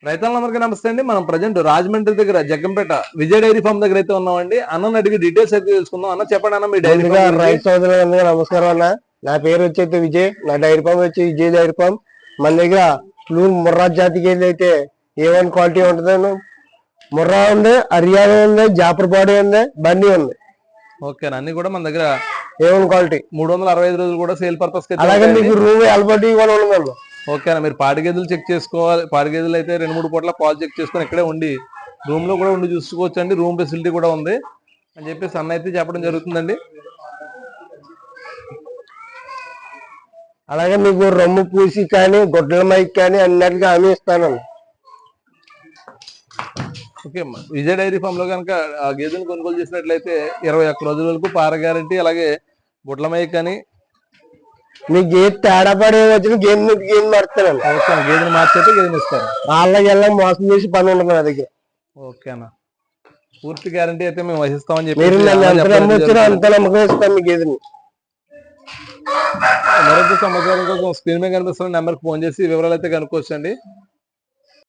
రైతులందరికీ నమస్తే అండి. మనం ప్రజెంట్ రాజమండ్రి దగ్గర జగ్గంపేట విజయ డైరీ ఫార్మ్ దగ్గర అయితే ఉన్నామండి. అన్న అడిగి డీటెయిల్స్ అయితే తెలుసుకుందాం. అన్న చెప్పండి అన్న, మీ డైరీ ఫార్మ్ రైతు సోదరులందరికీ నమస్కారం అన్న. నా పేరు వచ్చేసి విజయ్. నా డైరీ ఫార్మ్ వచ్చి విజయ్ డైరీ ఫార్మ్. మన దగ్గర ప్లూర్ ముర్రా జాతి గేదెలు అయితే A1 క్వాలిటీ ఉంటుంది. ముర్రా ఉంది, హర్యానా ఉంది, జాఫర్ బాడీ ఉంది, బండి ఉంది. ఓకే, అన్ని కూడా మన దగ్గర A1 క్వాలిటీ 365 రోజులు కూడా సేల్ పర్పస్. అలాగే మీకు రూమ్ ఎల్బడి కూడా ఉందండి. ఓకే అన్న, మీరు పాడి గేదెలు చెక్ చేసుకోవాలి. పాడి గేదెలు అయితే 2-3 పూట్ల పాలు చెక్ చేసుకొని ఇక్కడే ఉండి రూమ్ లో కూడా ఉండి చూసుకోవచ్చు అండి. రూమ్ ఫెసిలిటీ కూడా ఉంది అని చెప్పేసి అన్న అయితే చెప్పడం జరుగుతుందండి. అలాగే మీకు రొమ్ము పూసి కానీ గొడ్డల మైక్ కానీ అన్నిటికీ హామీ ఇస్తానండి. ఓకే, విజయ్ డైరీ ఫామ్ లో కనుక ఆ గేదెను కొనుగోలు చేసినట్లయితే 21 రోజుల వరకు పార గ్యారంటీ, అలాగే గుడ్లమయ్య కానీ మీకు గేదె తేడా పడే వచ్చిన గేదె మారుతానండి. గేదెని మార్చైతే గేదెని ఇస్తారు. వాళ్ళకి వెళ్ళి మోసం చేసి పని ఉండదు నా దగ్గర. ఓకే అన్న, పూర్తి గ్యారంటీ అయితే మేము వహిస్తామని చెప్పి అంత నమ్మకం ఇస్తాం మీ గేదెని. మరొక సమాచారం కోసం స్క్రీన్ మీద కనిపిస్తున్న నెంబర్కి ఫోన్ చేసి వివరాలు అయితే కనుక్కోవచ్చండి.